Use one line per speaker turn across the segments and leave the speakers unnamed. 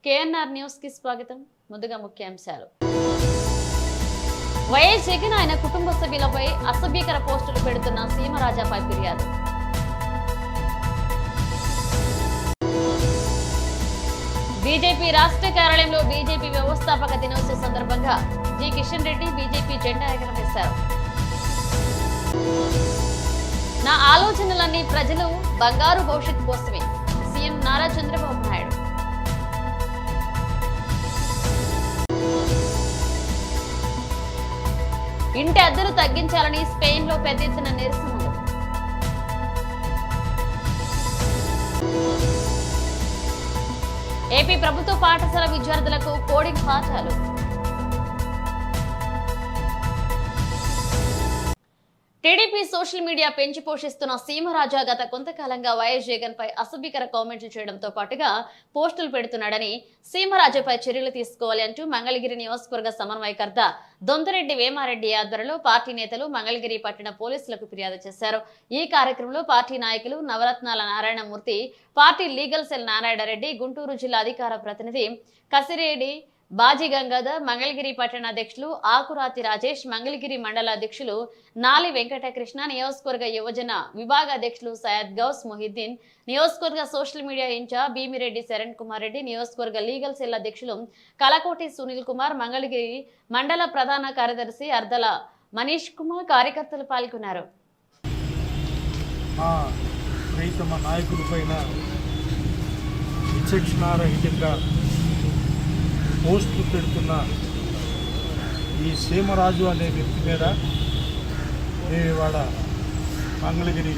KNR news కి స్వాగతం. ముందుగా ముఖ్యాంశాలు. వైఎస్ జగన్ ఆయన కుటుంబ సభ్యులపై అసభ్యకర పోస్టులు పెడుతున్న సీమరాజాపై ఫిర్యాదు. బీజేపీ రాష్ట్ర కార్యాలయంలో బీజేపీ వ్యవస్థాపక దినోత్సవం సందర్భంగా జి కిషన్ రెడ్డి బీజేపీ జెండా ఎగరవేశారు. నా ఆలోచనలన్నీ ప్రజలు బంగారు భవిష్యత్తు కోసమే సీఎం నారా చంద్రబాబు నాయుడు. ఇంటి అద్దెలు తగ్గించాలని స్పెయిన్ లో పెద్ద ఎత్తున నిరసనలు. ఏపీ ప్రభుత్వ పాఠశాల విద్యార్థులకు కోడింగ్ పాఠాలు. టీడీపీ సోషల్ మీడియా పెంచి పోషిస్తున్న సీమరాజా గత కొంతకాలంగా వైఎస్ జగన్ పై అసభ్యకర కామెంట్లు చేయడంతో పాటుగా పోస్టులు పెడుతున్నాడని, సీమరాజాపై చర్యలు తీసుకోవాలి అంటూ మంగళగిరి నియోజకవర్గ సమన్వయకర్త దొంతరెడ్డి వేమారెడ్డి ఆధ్వర్యంలో పార్టీ నేతలు మంగళగిరి పట్టణ పోలీసులకు ఫిర్యాదు చేశారు. ఈ కార్యక్రమంలో పార్టీ నాయకులు నవరత్నాల Narayanamurthy, party legal cell Narayanareddy, Guntur జిల్లా అధికార ప్రతినిధి కసిరెడ్డి బాజీ గంగాధర్, మంగళగిరి పట్టణ అధ్యక్షులు ఆకురాతి రాజేష్, మంగళగిరి మండల అధ్యక్షులు నాలి వెంకటకృష్ణ, నియోజకవర్గ యువజన విభాగ అధ్యక్షులు సయ్యద్ గౌస్ మొహిద్దీన్, నియోజకవర్గ social media incharge Bhimireddy Sharan Kumar Reddy, నియోజకవర్గ లీగల్ సెల్ అధ్యక్షులు కలకోటి సునీల్ కుమార్, మంగళగిరి మండల ప్రధాన కార్యదర్శి అర్దల మనీష్ కుమార్ కార్యకర్తలు పాల్గొన్నారు.
పోస్టులు పెడుతున్న ఈ సీమరాజు అనే వ్యక్తి మీద మేము ఇవాళ మంగళగిరి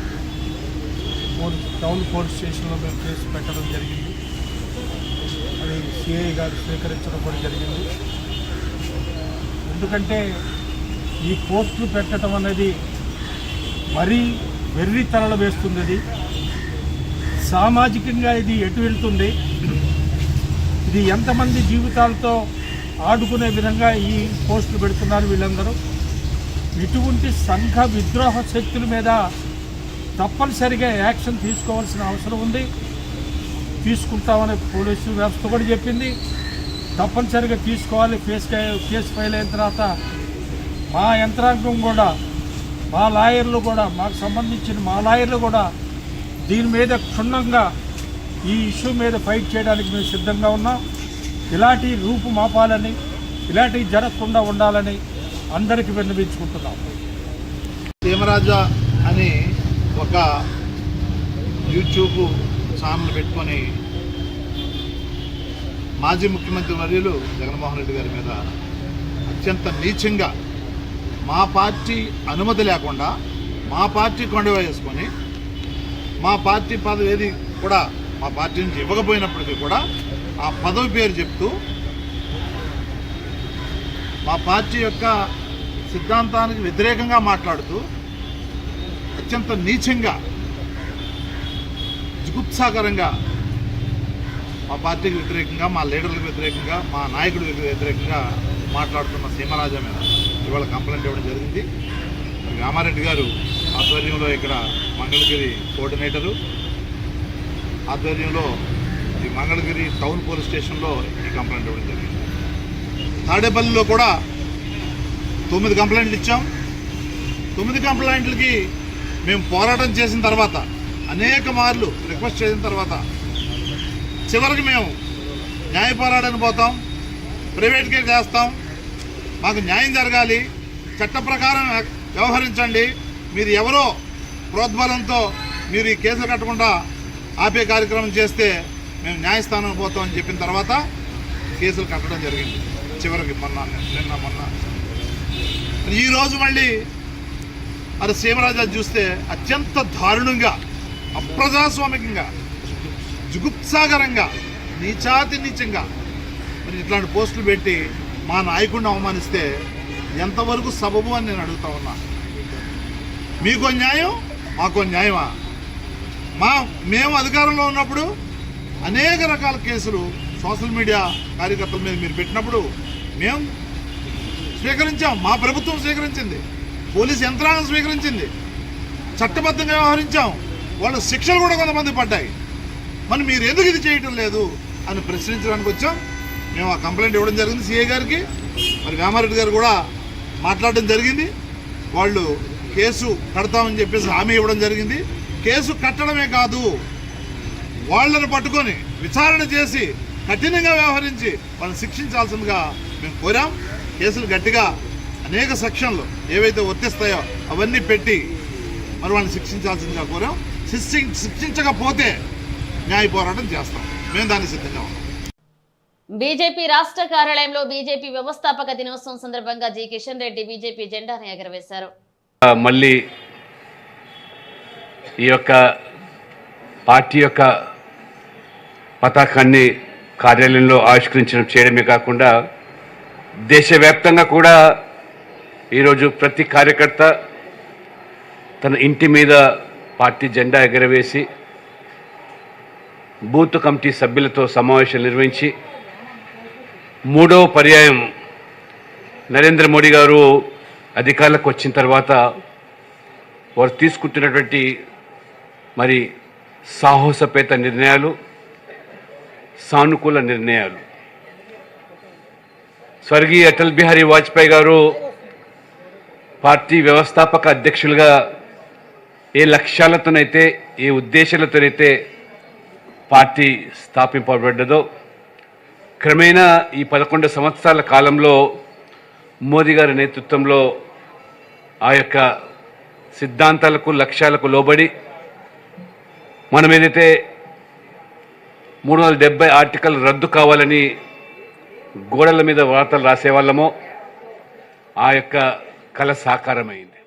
టౌన్ పోలీస్ స్టేషన్లో మేము కేసు పెట్టడం జరిగింది. అది సిఐ గారు స్వీకరించడం కూడా జరిగింది. ఎందుకంటే ఈ పోస్టులు పెట్టడం అనేది మరీ వెర్రి తరలు వేస్తుంది. అది సామాజికంగా ఇది ఎటు వెళ్తుంది, ఇది ఎంతమంది జీవితాలతో ఆడుకునే విధంగా ఈ పోస్టులు పెడుతున్నారు వీళ్ళందరూ. ఇటువంటి సంఘ విద్రోహ శక్తుల మీద తప్పనిసరిగా యాక్షన్ తీసుకోవాల్సిన అవసరం ఉంది. తీసుకుంటామని పోలీసు వ్యవస్థ కూడా చెప్పింది. తప్పనిసరిగా తీసుకోవాలి. కేసు ఫైల్ అయిన తర్వాత మా యంత్రాంగం కూడా, మా లాయర్లు కూడా, మాకు సంబంధించిన మా లాయర్లు కూడా దీని మీద క్షుణ్ణంగా ఈ ఇష్యూ మీద ఫైట్ చేయడానికి మేము సిద్ధంగా ఉన్నాం. ఇలాంటి రూపు మాపాలని, ఇలాంటివి జరగకుండా ఉండాలని అందరికీ విన్నవించుకుంటున్నాం.
సీమరాజా అని ఒక యూట్యూబ్ ఛానల్ పెట్టుకొని మాజీ ముఖ్యమంత్రి వర్యులు జగన్మోహన్ రెడ్డి గారి మీద అత్యంత నీచంగా, మా పార్టీ అనుమతి లేకుండా మా పార్టీ కొండవ వేసుకొని, మా పార్టీ పదవి ఏది కూడా మా పార్టీ నుంచి ఇవ్వకపోయినప్పటికీ కూడా ఆ పదవి పేరు చెప్తూ మా పార్టీ యొక్క సిద్ధాంతానికి వ్యతిరేకంగా మాట్లాడుతూ అత్యంత నీచంగా, జుగుప్సాకరంగా మా పార్టీకి వ్యతిరేకంగా, మా లీడర్లకు వ్యతిరేకంగా, మా నాయకుడికి వ్యతిరేకంగా మాట్లాడుతున్న సీమరాజా మీద ఇవాళ కంప్లైంట్ ఇవ్వడం జరిగింది. రామారెడ్డి గారు ఆధ్వర్యంలో ఇక్కడ మంగళగిరి కోఆర్డినేటరు ఆధ్వర్యంలో ఈ మంగళగిరి టౌన్ పోలీస్ స్టేషన్లో ఈ కంప్లైంట్ ఇవ్వడం జరిగింది. తాడేపల్లిలో కూడా 9 కంప్లైంట్లు ఇచ్చాం. 9 కంప్లైంట్లకి మేము పోరాటం చేసిన తర్వాత, అనేక మార్లు రిక్వెస్ట్ చేసిన తర్వాత చివరికి మేము న్యాయ పోరాటానికి పోతాం, ప్రైవేట్ కేసు చేస్తాం, మాకు న్యాయం జరగాలి, చట్ట ప్రకారం వ్యవహరించండి, మీరు ఎవరో ప్రోద్బలంతో మీరు ఈ కేసులు కట్టకుండా ఆపే కార్యక్రమం చేస్తే మేము న్యాయస్థానం పోతామని చెప్పిన తర్వాత కేసులు కట్టడం జరిగింది. చివరికి మొన్న ఈరోజు మళ్ళీ అది సీమరాజా చూస్తే అత్యంత దారుణంగా, అప్రజాస్వామికంగా, జుగుప్సాకరంగా, నీచాతి నీచంగా మరి ఇట్లాంటి పోస్టులు పెట్టి మా నాయకుడిని అవమానిస్తే ఎంతవరకు సబబు అని నేను అడుగుతా ఉన్నా. మీకో న్యాయం, మాకో న్యాయమా? మేము అధికారంలో ఉన్నప్పుడు అనేక రకాల కేసులు సోషల్ మీడియా కార్యకర్తల మీద మీరు పెట్టినప్పుడు మేము స్వీకరించాం, మా ప్రభుత్వం స్వీకరించింది, పోలీసు యంత్రాంగం స్వీకరించింది, చట్టబద్ధంగా వ్యవహరించాం, వాళ్ళ శిక్షలు కూడా కొంతమంది పడ్డాయి. మరి మీరు ఎందుకు ఇది చేయటం లేదు? అని ప్రశ్నించడానికి వచ్చాం. మేము ఆ కంప్లైంట్ ఇవ్వడం జరిగింది సిఐ గారికి. మరి వేమారెడ్డి గారు కూడా మాట్లాడడం జరిగింది. వాళ్ళు కేసు కడతామని చెప్పేసి హామీ ఇవ్వడం జరిగింది. కేసు కట్టడమే కాదు, వాళ్ళని పట్టుకొని విచారణ చేసి కఠినంగా వ్యవహరించి వాళ్ళని శిక్షించాల్సిందిగా మేము కోరాం. కేసులు గట్టిగా అనేక సెక్షన్లు ఏవైతే వర్తిస్తాయో అవన్నీ పెట్టి మరి వాళ్ళని శిక్షించాల్సిందిగా కోరాం. శిక్షించకపోతే న్యాయ పోరాటం చేస్తాం. మేము దానికి సిద్ధంగా ఉన్నాం.
బీజేపీ రాష్ట్ర కార్యాలయంలో బీజేపీ వ్యవస్థాపక దినోత్సవం సందర్భంగా జి కిషన్ రెడ్డి బీజేపీ జెండాను ఎగరవేశారు.
మళ్ళీ ఈ యొక్క పార్టీ యొక్క పతాకాన్ని కార్యాలయంలో ఆవిష్కరించడం చేయడమే కాకుండా దేశవ్యాప్తంగా కూడా ఈరోజు ప్రతి కార్యకర్త తన ఇంటి మీద పార్టీ జెండా ఎగరవేసి బూత్ కమిటీ సభ్యులతో సమావేశాలు నిర్వహించి 3వ పర్యాయం నరేంద్ర మోడీ గారు అధికారులకు వచ్చిన తర్వాత వారు తీసుకుంటున్నటువంటి మరి సాహసపేత నిర్ణయాలు, సానుకూల నిర్ణయాలు. స్వర్గీయ అటల్ బిహారీ వాజ్పేయి గారు పార్టీ వ్యవస్థాపక అధ్యక్షులుగా ఏ లక్ష్యాలతోనైతే ఏ ఉద్దేశాలతోనైతే పార్టీ స్థాపింపబడ్డదో క్రమేణా ఈ 11 సంవత్సరాల కాలంలో మోదీ గారి నేతృత్వంలో ఆ యొక్క సిద్ధాంతాలకు లక్ష్యాలకు లోబడి మనం ఏదైతే 370 ఆర్టికల్ రద్దు కావాలని గోడల మీద వార్తలు రాసేవాళ్ళమో ఆ యొక్క కళ సాకారమైంది.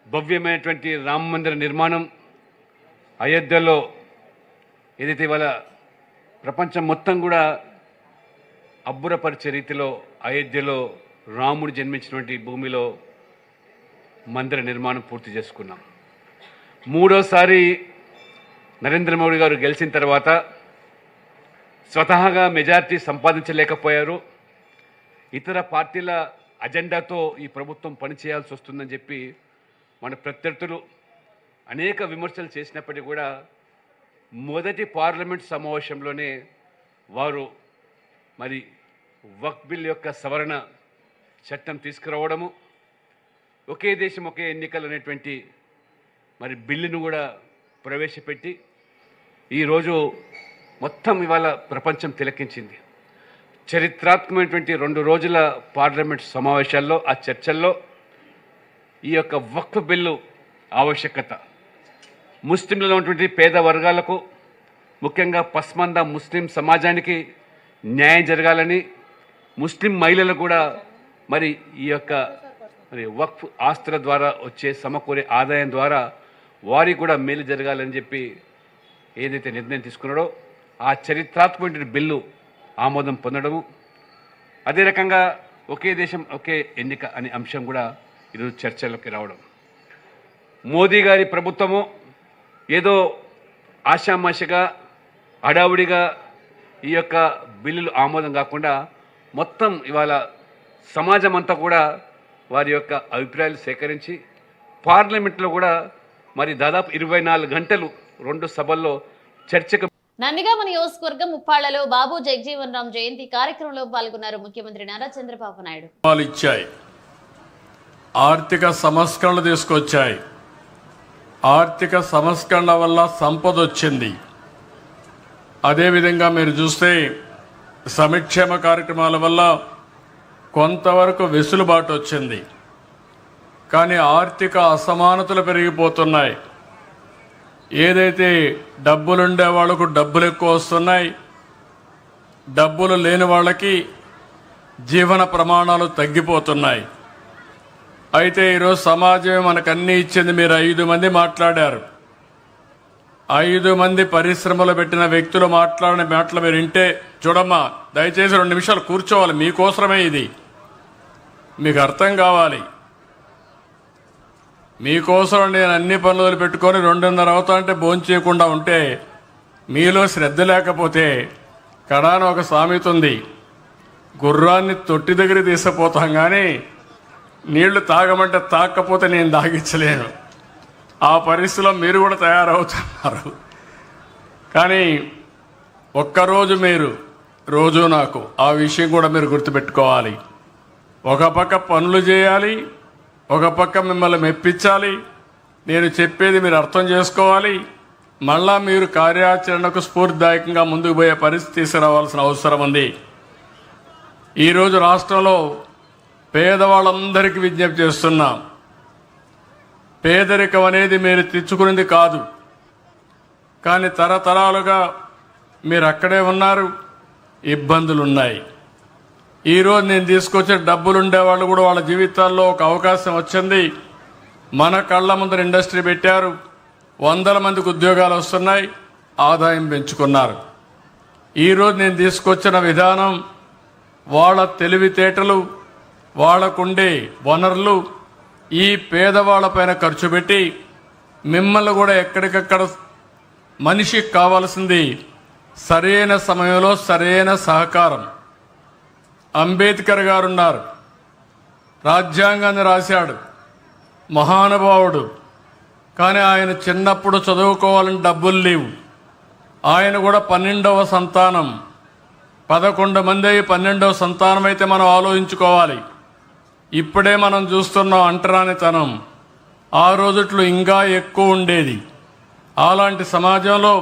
భవ్యమైనటువంటి రామ మందిర నిర్మాణం అయోధ్యలో ఏదైతే ఇవాళ ప్రపంచం మొత్తం కూడా అబ్బురపరిచే రీతిలో అయోధ్యలో రాముడు జన్మించినటువంటి భూమిలో మందిర నిర్మాణం పూర్తి చేసుకున్నాం. 3వసారి నరేంద్ర మోడీ గారు గెలిచిన తర్వాత స్వతహాగా మెజారిటీ సంపాదించలేకపోయారు. ఇతర పార్టీల అజెండాతో ఈ ప్రభుత్వం పనిచేయాల్సి వస్తుందని చెప్పి మన ప్రత్యర్థులు అనేక విమర్శలు చేసినప్పటికీ కూడా మొదటి పార్లమెంట్ సమావేశంలోనే వారు మరి వక్ఫ్ బిల్ యొక్క సవరణ చట్టం తీసుకురావడము, ఒకే దేశం ఒకే ఎన్నికలు అనేటువంటి మరి బిల్లును కూడా ప్రవేశపెట్టి ఈరోజు మొత్తం ఇవాళ ప్రపంచం తిలకించింది. చరిత్రాత్మకమైనటువంటి 2 రోజుల పార్లమెంట్ సమావేశాల్లో ఆ చర్చల్లో ఈ యొక్క వక్ఫ్ బిల్లు ఆవశ్యకత, ముస్లింలలో ఉన్నటువంటి పేద వర్గాలకు ముఖ్యంగా పస్మంద ముస్లిం సమాజానికి న్యాయం జరగాలని, ముస్లిం మహిళలకు కూడా మరి ఈ యొక్క మరి వక్ఫ్ ఆస్తుల ద్వారా వచ్చే సమకూరే ఆదాయం ద్వారా వారికి కూడా మేలు జరగాలని చెప్పి ఏదైతే నిర్ణయం తీసుకున్నాడో ఆ చరిత్రాత్మకమైన బిల్లు ఆమోదం పొందడము, అదే రకంగా ఒకే దేశం ఒకే ఎన్నిక అనే అంశం కూడా ఈరోజు చర్చలోకి రావడం. మోదీ గారి ప్రభుత్వము ఏదో ఆషామాషిగా హడావుడిగా ఈ యొక్క బిల్లులు ఆమోదం కాకుండా మొత్తం ఇవాళ సమాజం అంతా కూడా వారి యొక్క అభిప్రాయాలు సేకరించి పార్లమెంట్లో కూడా మరి దాదాపు 24 గంటలు 2 సభల్లో చర్చకు.
నందిగామ నియోజకవర్గం ముప్పాళ్లలో బాబు జగజీవన్ రామ్ జయంతి కార్యక్రమంలో పాల్గొన్నారు ముఖ్యమంత్రి నారా చంద్రబాబు నాయుడు.
ఇచ్చాయి, ఆర్థిక సంస్కరణలు తీసుకొచ్చాయి. ఆర్థిక సంస్కరణ వల్ల సంపద వచ్చింది. అదేవిధంగా మీరు చూస్తే సంక్షేమ కార్యక్రమాల వల్ల కొంతవరకు వెసులుబాటు వచ్చింది. కానీ ఆర్థిక అసమానతలు పెరిగిపోతున్నాయి. ఏదైతే డబ్బులుండే వాళ్లకు డబ్బులు ఎక్కువ వస్తున్నాయి, డబ్బులు లేని వాళ్ళకి జీవన ప్రమాణాలు తగ్గిపోతున్నాయి. అయితే ఈరోజు సమాజమే మనకు అన్నీ ఇచ్చింది. మీరు 5 మంది మాట్లాడారు. 5 మంది పరిశ్రమలు పెట్టిన వ్యక్తులు మాట్లాడిన మాటలు మీరు వింటే, చూడమ్మా దయచేసి 2 నిమిషాలు కూర్చోవాలి, మీకోసమే ఇది, మీకు అర్థం కావాలి. మీకోసం నేను అన్ని పనులు పెట్టుకొని 2:30 అవుతా అంటే భోంచేయకుండా ఉంటే మీలో శ్రద్ధ లేకపోతే కడాన ఒక సామెత ఉంది, గుర్రాన్ని తొట్టి దగ్గర తీసుకుపోతాం కానీ నీళ్లు తాగమంటే తాగకపోతే నేను తాగించలేను. ఆ పరిస్థితిలో మీరు కూడా తయారవుతున్నారు. కానీ ఒక్కరోజు మీరు రోజు నాకు ఆ విషయం కూడా మీరు గుర్తుపెట్టుకోవాలి. ఒక పక్క పనులు చేయాలి, ఒక పక్క మిమ్మల్ని మెప్పించాలి. నేను చెప్పేది మీరు అర్థం చేసుకోవాలి. మళ్ళా మీరు కార్యాచరణకు స్ఫూర్తిదాయకంగా ముందుకు పోయే పరిస్థితి తీసుకురావాల్సిన అవసరం ఉంది. ఈరోజు రాష్ట్రంలో పేదవాళ్ళందరికీ విజ్ఞప్తి చేస్తున్నాం. పేదరికం అనేది మీరు తెచ్చుకునేది కాదు, కానీ తరతరాలుగా మీరు అక్కడే ఉన్నారు, ఇబ్బందులు ఉన్నాయి. ఈరోజు నేను తీసుకొచ్చే డబ్బులు ఉండేవాళ్ళు కూడా వాళ్ళ జీవితాల్లో ఒక అవకాశం వచ్చింది. మన కళ్ళ ముందర ఇండస్ట్రీ పెట్టారు, 100 మందికి ఉద్యోగాలు వస్తున్నాయి, ఆదాయం పెంచుకున్నారు. ఈరోజు నేను తీసుకొచ్చిన విధానం వాళ్ళ తెలివితేటలు, వాళ్ళకుండే వనరులు ఈ పేదవాళ్ళపైన ఖర్చు పెట్టి మిమ్మల్ని కూడా ఎక్కడికక్కడ మనిషికి కావాల్సింది సరైన సమయంలో సరైన సహకారం. అంబేద్కర్ గారు ఉన్నారు, రాజ్యాంగాన్ని రాశాడు, మహానుభావుడు. కానీ ఆయన చిన్నప్పుడు చదువుకోవాలని డబ్బులు లేవు. ఆయన కూడా 12వ సంతానం. 11 మంది 12వ సంతానం అయితే మనం ఆలోచించుకోవాలి. ఇప్పుడే మనం చూస్తున్నాం అంటరానితనం. ఆ రోజుట్లో ఇంకా ఎక్కువ ఉండేది. అలాంటి సమాజంలో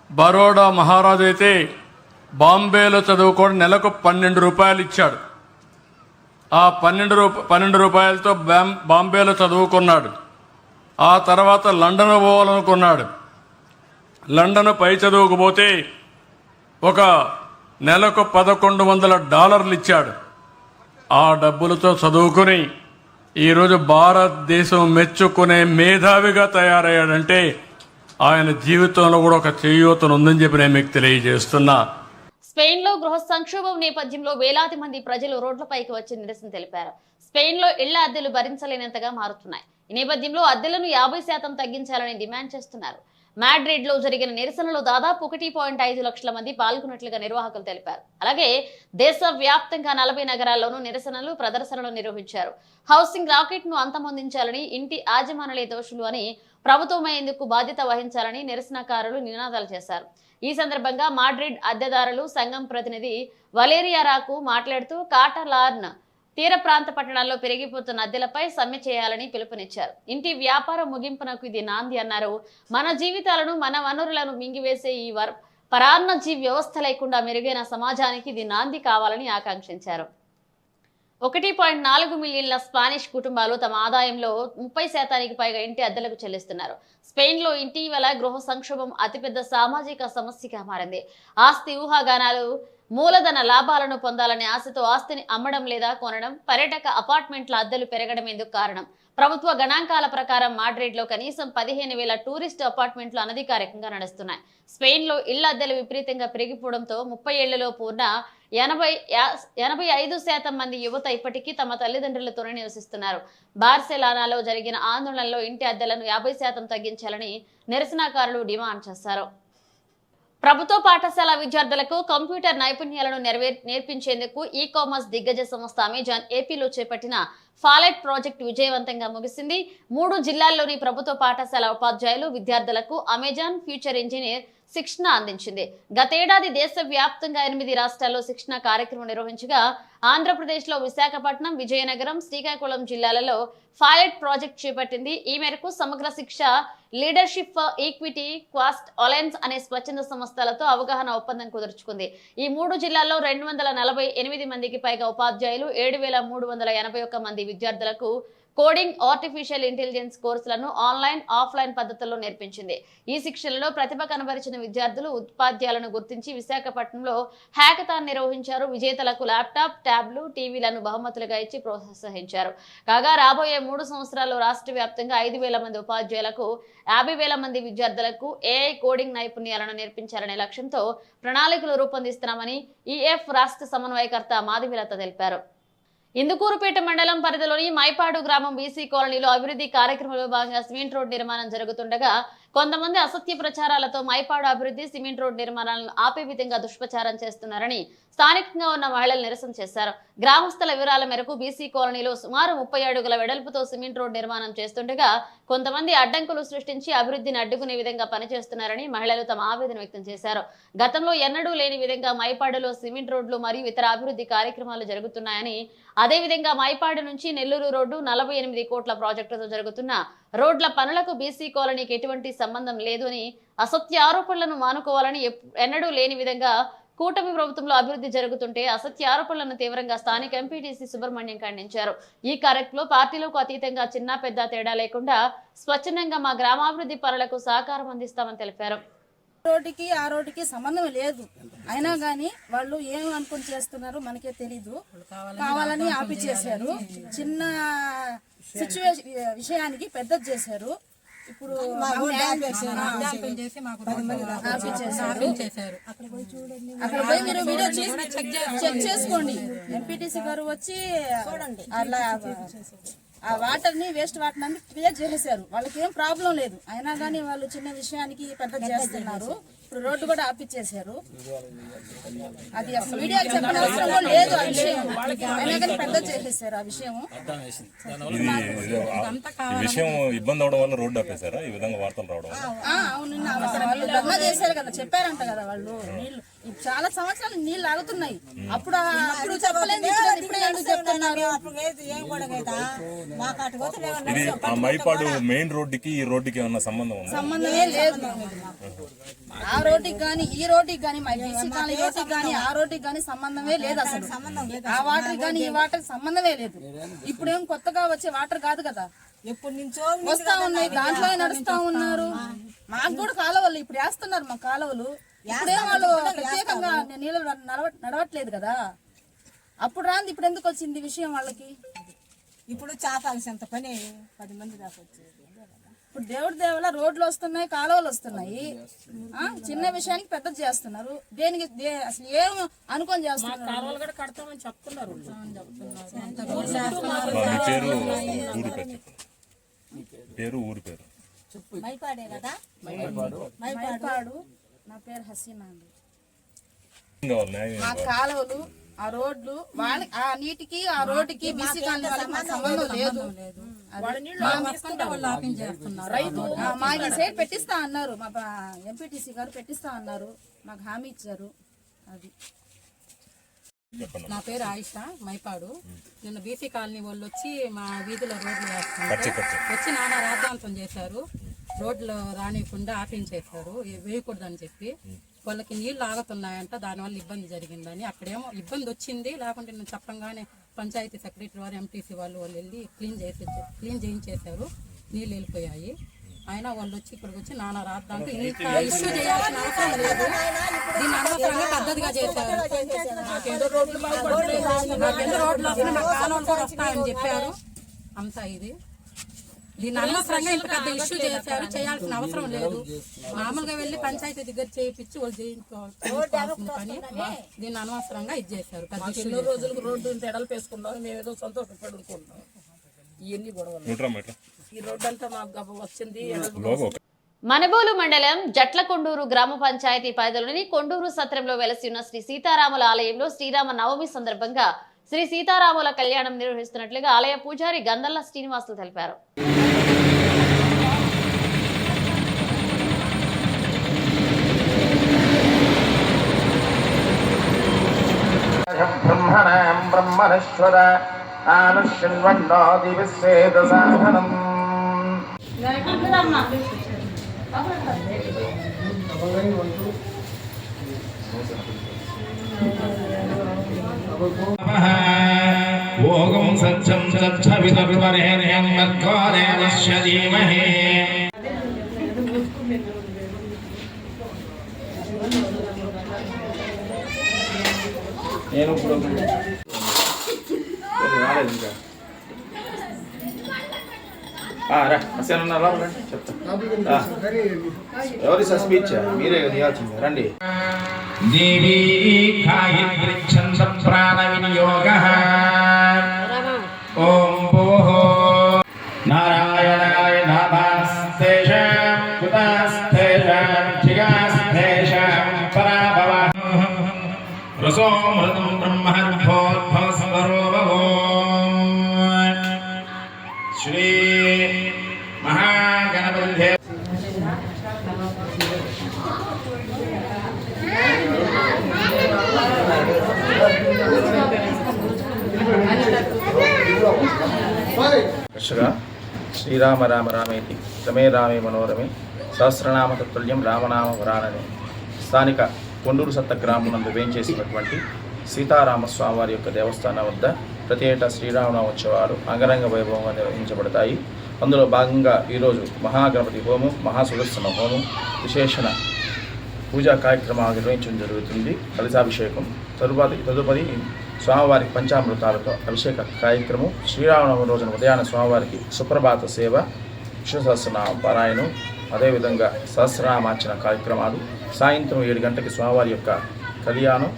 బరోడా మహారాజు అయితే బాంబేలో చదువుకోవడం నెలకు 12 రూపాయలు ఇచ్చాడు. ఆ 12 రూపాయలతో బాంబేలో చదువుకున్నాడు. ఆ తర్వాత లండన్ పోవాలనుకున్నాడు. లండన్ పై చదువుకుపోతే ఒక నెలకు $1100 ఇచ్చాడు. ఆ డబ్బులతో చదువుకుని ఈరోజు భారతదేశం మెచ్చుకునే మేధావిగా తయారయ్యాడంటే ఆయన జీవితంలో కూడా ఒక చేయూతను ఉందని చెప్పి నేను మీకు తెలియజేస్తున్నా.
స్పెయిన్ లో గృహ సంక్షోభం నేపథ్యంలో వేలాది మంది ప్రజలు రోడ్లపైకి వచ్చి నిరసన తెలిపారు. స్పెయిన్ లో ఇళ్ల అద్దెలు భరించలేనంతగా మారుతున్నాయి. ఈ నేపథ్యంలో అద్దెలను 50% తగ్గించాలని డిమాండ్ చేస్తున్నారు. మాడ్రిడ్ లో జరిగిన నిరసనలో దాదాపు 1.5 లక్షల మంది పాల్గొన్నట్లుగా నిర్వాహకులు తెలిపారు. అలాగే దేశ వ్యాప్తంగా 40 నగరాల్లోనూ నిరసనలు, ప్రదర్శనలు నిర్వహించారు. హౌసింగ్ రాకెట్ ను అంతమొందించాలని, ఇంటి యాజమానులే దోషులు అని, ప్రభుత్వమేందుకు బాధ్యత వహించాలని నిరసనకారులు నినాదాలు చేశారు. ఈ సందర్భంగా మాడ్రిడ్ అద్దెదారులు సంఘం ప్రతినిధి వలేరియారాకు మాట్లాడుతూ కాటలాన్ తీర ప్రాంత పట్టణాల్లో పెరిగిపోతున్న అద్దెలపై సమ్మె చేయాలని పిలుపునిచ్చారు. ఇంటి వ్యాపారం ముగింపునకు ఇది నాంది అన్నారు. మన జీవితాలను, మన వనరులను మింగివేసే ఈ పరాన్నజీ వ్యవస్థ లేకుండా మెరుగైన సమాజానికి ఇది నాంది కావాలని ఆకాంక్షించారు. 1.4 మిలియన్ల స్పానిష్ కుటుంబాలు తమ ఆదాయంలో 30% పైగా ఇంటి అద్దెలకు చెల్లిస్తున్నారు. స్పెయిన్ లో ఇటీవల గృహ సంక్షోభం అతిపెద్ద సామాజిక సమస్యగా మారింది. ఆస్తి ఊహాగానాలు, మూలధన లాభాలను పొందాలనే ఆశతో ఆస్తిని అమ్మడం లేదా కొనడం, పర్యాటక అపార్ట్మెంట్ల అద్దెలు పెరగడం ఇందుకు కారణం. ప్రభుత్వ గణాంకాల ప్రకారం మాడ్రిడ్ లో కనీసం 15,000 టూరిస్టు అపార్ట్మెంట్లు అనధికారికంగా నడుస్తున్నాయి. స్పెయిన్ లో ఇళ్ల అద్దెలు విపరీతంగా పెరిగిపోవడంతో 30 ఏళ్లలోపు ఉన్న 85% మంది యువత ఇప్పటికీ తమ తల్లిదండ్రులతోనే నివసిస్తున్నారు. బార్సెలోనాలో జరిగిన ఆందోళనలో ఇంటి అద్దెలను 50% తగ్గించాలని నిరసనకారులు డిమాండ్ చేశారు. ప్రభుత్వ పాఠశాల విద్యార్థులకు కంప్యూటర్ నైపుణ్యాలను నేర్పించేందుకు ఈ-కామర్స్ దిగ్గజ సంస్థ అమెజాన్ ఏపీలో చేపట్టిన ఫాలెట్ ప్రాజెక్టు విజయవంతంగా ముగిసింది. 3 జిల్లాల్లోని ప్రభుత్వ పాఠశాల ఉపాధ్యాయులు, విద్యార్థులకు అమెజాన్ ఫ్యూచర్ ఇంజనీర్ శిక్షణ అందించింది. గతేడాది దేశవ్యాప్తంగా 8 రాష్ట్రాల్లో శిక్షణ కార్యక్రమం నిర్వహించగా ఆంధ్రప్రదేశ్లో విశాఖపట్నం, విజయనగరం, శ్రీకాకుళం జిల్లాలలో ఫాలెట్ ప్రాజెక్ట్ చేపట్టింది. ఈ మేరకు సమగ్ర శిక్ష, లీడర్షిప్ ఫర్ ఈక్విటీ, క్వాస్ట్ అలయన్స్ అనే స్వచ్ఛంద సంస్థలతో అవగాహన ఒప్పందం కుదుర్చుకుంది. ఈ 3 జిల్లాల్లో 248 మందికి పైగా ఉపాధ్యాయులు, 7,381 మంది విద్యార్థులకు కోడింగ్, ఆర్టిఫిషియల్ ఇంటెలిజెన్స్ కోర్సులను ఆన్లైన్, ఆఫ్లైన్ పద్ధతుల్లో నేర్పించింది. ఈ శిక్షణలో ప్రతిభ కనబరిచిన విద్యార్థులు, ఉపాధ్యాయులను గుర్తించి విశాఖపట్నంలో హ్యాకథాన్ నిర్వహించారు. విజేతలకు ల్యాప్టాప్, ట్యాబ్లు, టీవీలను బహుమతులుగా ఇచ్చి ప్రోత్సహించారు. కాగా రాబోయే 3 సంవత్సరాల్లో రాష్ట్ర వ్యాప్తంగా 5,000 మంది ఉపాధ్యాయులకు, 50,000 మంది విద్యార్థులకు ఏఐ కోడింగ్ నైపుణ్యాలను నేర్పించాలనే లక్ష్యంతో ప్రణాళికలు రూపొందిస్తున్నామని ఈఎఫ్ రాష్ట్ర సమన్వయకర్త మాధవిలత తెలిపారు. ఇందుకూరుపేట మండలం పరిధిలోని మైపాడు గ్రామం బీసీ కాలనీలో అభివృద్ధి కార్యక్రమంలో భాగంగా సిమెంట్ రోడ్ నిర్మాణం జరుగుతుండగా కొంతమంది అసత్య ప్రచారాలతో మైపాడు అభివృద్ధి సిమెంట్ రోడ్ నిర్మాణాలను ఆపే విధంగా దుష్ప్రచారం చేస్తున్నారని స్థానికంగా ఉన్న మహిళలు నిరసన చేశారు. గ్రామస్తుల వివరాల మేరకు బీసీ కాలనీలో సుమారు 30 అడుగుల వెడల్పుతో సిమెంట్ రోడ్ నిర్మాణం చేస్తుండగా కొంతమంది అడ్డంకులు సృష్టించి అభివృద్ధిని అడ్డుకునే విధంగా పనిచేస్తున్నారని మహిళలు తమ ఆవేదన వ్యక్తం చేశారు. గతంలో ఎన్నడూ లేని విధంగా మైపాడులో సిమెంట్ రోడ్లు మరియు ఇతర అభివృద్ధి కార్యక్రమాలు జరుగుతున్నాయని, అదేవిధంగా మైపాడు నుంచి నెల్లూరు రోడ్డు 48 కోట్ల ప్రాజెక్టుతో జరుగుతున్న రోడ్ల పనులకు బీసీ కాలనీకి ఎటువంటి సంబంధం లేదు అని, అసత్య ఆరోపణలను మానుకోవాలని, ఎన్నడూ లేని విధంగా కూటమి ప్రభుత్వంలో అభివృద్ధి జరుగుతుంటే అసత్య ఆరోపణలను తీవ్రంగా స్థానిక ఎంపీటీసీ సుబ్రహ్మణ్యం ఖండించారు. ఈ కార్యక్రమంలో పార్టీలకు అతీతంగా చిన్న పెద్ద తేడా లేకుండా స్వచ్ఛందంగా మా గ్రామాభివృద్ధి పనులకు సహకారం అందిస్తామని తెలిపారు.
రోడ్డుకి ఆ రోడ్డుకి సంబంధం లేదు, అయినా కానీ వాళ్ళు ఏం అనుకుని చేస్తున్నారో మనకే తెలీదు. కావాలని ఆపి చేశారు, చిన్న విషయానికి పెద్దది చేశారు. ఇప్పుడు అక్కడ పోయి మీరు వీడియో చెక్ చేసుకోండి. ఎంపీటీసీ గారు వచ్చి అలా ఆ వాటర్ ని వేస్ట్ వాటర్ ని క్లియర్ చేసేసారు. వాళ్ళకి ఏం ప్రాబ్లం లేదు, అయినా కానీ వాళ్ళు చిన్న విషయానికి పెద్ద చేస్తున్నారు. ఇప్పుడు రోడ్డు కూడా ఆపిచ్చేసారు. అది అసలు మీడియా చెప్పిన అవసరం లేదు ఆ విషయం, అయినా కానీ పెద్ద చేసేసారు ఆ విషయం.
విషయం ఇబ్బంది అవడం వల్ల రోడ్డు ఆపేశారా? ఈ విధంగా వార్తలు రావడం
అవును, వాళ్ళు ధర్నా చేశారు కదా, చెప్పారంట కదా వాళ్ళు. నీళ్లు చాలా సంవత్సరాలు నీళ్లు ఆగుతున్నాయి. అప్పుడు చెప్పలేదు, ఇప్పుడే ఎందుకు చెప్తున్నారు?
ఇది ఆ మైపాడు మెయిన్ రోడ్డుకి ఈ రోడ్డుకి ఏమన్నా సంబంధం ఉందా?
సంబంధమే లేదు. ఆ రోడ్డుకి కానీ ఈ రోడ్డుకి కానీ మా బీసీ కాలనీ రోడ్డుకి కానీ ఆ రోడ్డుకి కానీ సంబంధమే లేదు అసలు. ఆ వాటర్ కానీ ఈ వాటర్ సంబంధమే లేదు. ఇప్పుడేం కొత్తగా వచ్చే వాటర్ కాదు కదా, ఎప్పటి నుంచో వస్తా ఉన్నాయి, దాంట్లో నడుస్తా ఉన్నారు. మాకు కూడా కాలువలు ఇప్పుడు వేస్తున్నారు, మా కాలువలు. ఇప్పుడే వాళ్ళు ప్రత్యేకంగా నీళ్ళు నడవట్లేదు కదా, అప్పుడు రాంది ఇప్పుడు ఎందుకు వచ్చింది విషయం వాళ్ళకి? ఇప్పుడు చాపాల్సినంత పని 10 మంది దాకా వచ్చేది. ఇప్పుడు దేవుడి దేవల రోడ్లు వస్తున్నాయి, కాలువలు వస్తున్నాయి, చిన్న విషయానికి పెద్ద చేస్తున్నారు. దేనికి అసలు ఏం అనుకొని చేస్తున్నారు? కాలువలు కూడా కడతామని చెప్తున్నారు. మైపాడే కదా, మైపాడు. నా పేరు హసీనా అండి. మా కాలువలు ఆ రోడ్లు వాళ్ళ ఆ నీటికి ఆ రోడ్డుకి బీసీ కాలనీ వాళ్ళకి సంబంధం లేదు. మాకు ఈ సైడ్ పెట్టిస్తా అన్నారు, మా ఎంపీటీసీ గారు పెట్టిస్తా అన్నారు, మాకు హామీ ఇచ్చారు. అది
నా పేరు ఆయిష, మైపాడు. నిన్న బీసీ కాలనీ వాళ్ళు వచ్చి మా వీధిలో రోడ్లు వేస్తున్నారు, వచ్చి నానా రాద్ధాంతం చేశారు. రోడ్లు రానియకుండా ఆపించేశారు, వేయకూడదని చెప్పి. వాళ్ళకి నీళ్లు ఆగుతున్నాయంట, దానివల్ల ఇబ్బంది జరిగిందని. అక్కడేమో ఇబ్బంది వచ్చింది, లేకుంటే నేను చెప్పంగానే పంచాయతీ సెక్రటరీ వారు ఎంపీసీ వాళ్ళు వెళ్ళి క్లీన్ చేయించేశారు, నీళ్ళు వెళ్ళిపోయాయి. అయినా వాళ్ళు వచ్చి ఇక్కడికి వచ్చి నానా రాద్దాంతో ఇంత ఇష్యూ చేయాల్సిన అవసరం లేదు, దీన్ని అనవసరంగా పద్ధతిగా చేశారు. నాకెందుకు రోడ్లు వస్తున్నాయి, మా కాలువలు కూడా వస్తాయని చెప్పారు. అంతా ఇది దీన్ని అనవసరంగా ఇంత పెద్ద ఇష్యూ చేశారు, చేయాల్సిన అవసరం లేదు. మామూలుగా వెళ్ళి పంచాయతీ దగ్గర చేయించి వాళ్ళు చేయించుకోవాల్సిన పని, దీన్ని అనవసరంగా ఇది చేశారు. ఎన్నో రోజులకు రోడ్డు ఎడలు వేసుకున్నాం, మేము ఏదో సంతోషపడుకుంటున్నాం. ఇవన్నీ గొడవలు, ఈ రోడ్డు అంతా మాకు వచ్చింది.
మనబోలు మండలం జట్లకొండూరు గ్రామ పంచాయతీ పరిధిలోని కొండూరు సత్రంలో వెలసి ఉన్న శ్రీ సీతారాముల ఆలయంలో శ్రీరామ నవమి సందర్భంగా శ్రీ సీతారాముల కళ్యాణం నిర్వహిస్తున్నట్లుగా ఆలయ పూజారి గందల్ల శ్రీనివాసులు తెలిపారు.
బ్రహ్మణేశ్వర ఆనుష్యన్వన్నో దివిశ్వేద సాధనం ఓగం సత్యం సత్సవితుర్వరేణ్యం మర్గోరేణస్య ధీమహి. నేను ఇప్పుడు రాలేదు ఇంకా చెప్తా. ఎవరి స్పీచ్ మీరే ఇవ్వాల్సిందే, రండి. దేవీ ఛంద ప్రాణ వినియోగ ఓం భోః నారాయణాయ నమస్తే. ऋतं ब्रह्मर्भोद्भवस्वरो श्री महागणपति శ్రీరామ రామ రామేతి రమే రామే మనోరమే సహస్రనామ తత్తుల్యం రామనామ వరాననే స్థానిక కొండూరు సత్త గ్రామం వేంచేసినటువంటి సీతారామస్వామి వారి యొక్క దేవస్థానం వద్ద ప్రతి ఏటా శ్రీరామనవోత్సవాలు అంగరంగ వైభవంగా నిర్వహించబడతాయి. అందులో భాగంగా ఈరోజు మహాగణపతి హోమం, మహాసుదర్శన హోమం, విశేషణ పూజా కార్యక్రమాలు నిర్వహించడం జరుగుతుంది. కలశాభిషేకం తదుపరి స్వామివారికి పంచామృతాలతో అభిషేక కార్యక్రమం, శ్రీరామనవమి రోజున ఉదయాన్నే స్వామివారికి సుప్రభాత సేవ, విష్ణు సహస్రనామ పారాయణం, అదేవిధంగా సహస్రనామార్చన కార్యక్రమాలు, సాయంత్రం 7 గంటలకి స్వామివారి యొక్క కళ్యాణం,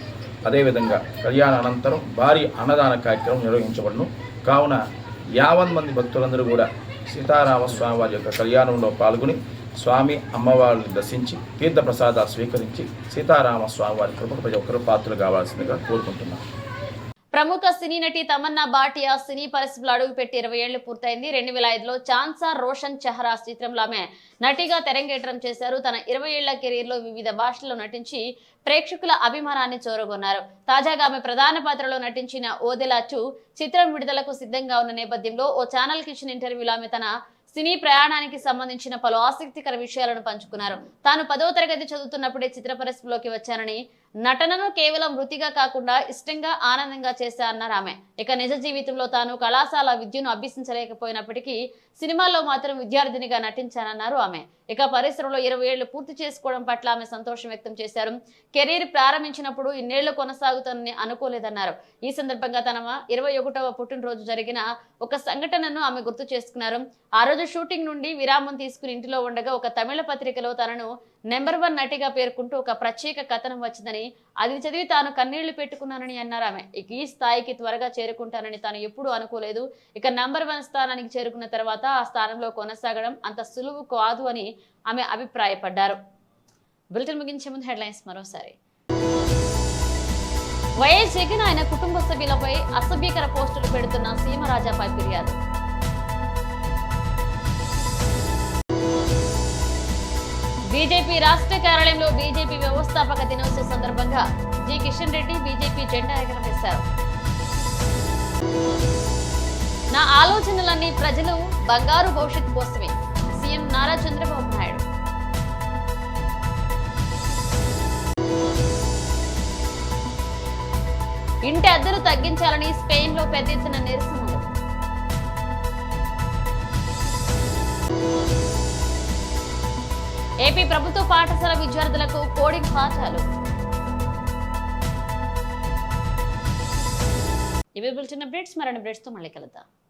అదేవిధంగా కళ్యాణ అనంతరం భారీ అన్నదాన కార్యక్రమం నిర్వహించబడును. కావున 50 మంది భక్తులందరూ కూడా సీతారామస్వామి వారి యొక్క కళ్యాణంలో పాల్గొని స్వామి అమ్మవారిని దర్శించి తీర్థప్రసాదాలు స్వీకరించి సీతారామస్వామి వారి కృపకు ప్రతి ఒక్కరూ పాత్రలు కావాల్సిందిగా కోరుకుంటున్నాను.
ప్రముఖ సినీ నటి తమన్నా భాటియా సినీ పరిస్థితులు అడుగుపెట్టి 20 ఏళ్లు పూర్తయింది. 2005లో చాన్సా రోషన్ చెహరా చిత్రంలో ఆమె నటిగా తెరంగేట్రం చేశారు. తన 20 ఏళ్ల కెరీర్లో వివిధ భాషల్లో నటించి ప్రేక్షకుల అభిమానాన్ని చూరగొన్నారు. తాజాగా ఆమె ప్రధాన పాత్రలో నటించిన ఓదెలా 2 చిత్రం విడుదలకు సిద్ధంగా ఉన్న నేపథ్యంలో ఓ ఛానల్కి ఇచ్చిన ఇంటర్వ్యూలో ఆమె తన సినీ ప్రయాణానికి సంబంధించిన పలు ఆసక్తికర విషయాలను పంచుకున్నారు. తాను 10వ తరగతి చదువుతున్నప్పుడే చిత్ర పరిశ్రమలోకి వచ్చానని, నటనను కేవలం వృత్తిగా కాకుండా ఇష్టంగా ఆనందంగా చేశా అన్నారు ఆమె. ఇక నిజ జీవితంలో తాను కళాశాల విద్యను అభ్యసించలేకపోయినప్పటికీ సినిమాల్లో మాత్రం విద్యార్థినిగా నటించానన్నారు ఆమె. ఇక పరిశ్రమలో 20 ఏళ్లు పూర్తి చేసుకోవడం పట్ల ఆమె సంతోషం వ్యక్తం చేశారు. కెరీర్ ప్రారంభించినప్పుడు ఇన్నేళ్లు కొనసాగుతానని అనుకోలేదన్నారు. ఈ సందర్భంగా తన 21వ పుట్టినరోజు జరిగిన ఒక సంఘటనను ఆమె గుర్తు చేసుకున్నారు. ఆ రోజు షూటింగ్ నుండి విరామం తీసుకుని ఇంటిలో ఉండగా ఒక తమిళ పత్రికలో తనను నెంబర్ 1 నటిగా పేర్కొంటూ ఒక ప్రత్యేక కథనం వచ్చిందని, అది చదివి తాను కన్నీళ్లు పెట్టుకున్నానని అన్నారు ఆమె. ఇక ఈ స్థాయికి త్వరగా చేరుకుంటానని తాను ఎప్పుడూ అనుకోలేదు. ఇక నెంబర్ 1 స్థానానికి చేరుకున్న తర్వాత ఆ స్థానంలో కొనసాగడం అంత సులువు కాదు అని ఆమె అభిప్రాయపడ్డారు. బులెటిన్ ముగించే ముందు హెడ్లైన్స్ మరోసారి. వైఎస్ జగన్ ఆయన కుటుంబ సభ్యులపై అసభ్యకర పోస్టులు పెడుతున్న సీమరాజాపై ఫిర్యాదు. బీజేపీ రాష్ట్ర కార్యాలయంలో బీజేపీ వ్యవస్థాపక దినోత్సవ సందర్భంగా జి కిషన్ రెడ్డి బీజేపీ జెండా ఎగరవేశారు. నా ఆలోచనలన్నీ ప్రజలు బంగారు భవిష్యత్తు కోసమే, సీఎం నారా చంద్రబాబు నాయుడు. ఇంటి అద్దెలు తగ్గించాలని స్పెయిన్ లో పెద్ద ఎత్తున నిరసనలు. ఏపీ ప్రభుత్వ పాఠశాల విద్యార్థులకు కోడింగ్ పాఠాలు. ఇవి బులెటిన్ అప్డేట్స్. మరిన్ని అప్డేట్స్ తో మళ్ళీ కలుద్దాం.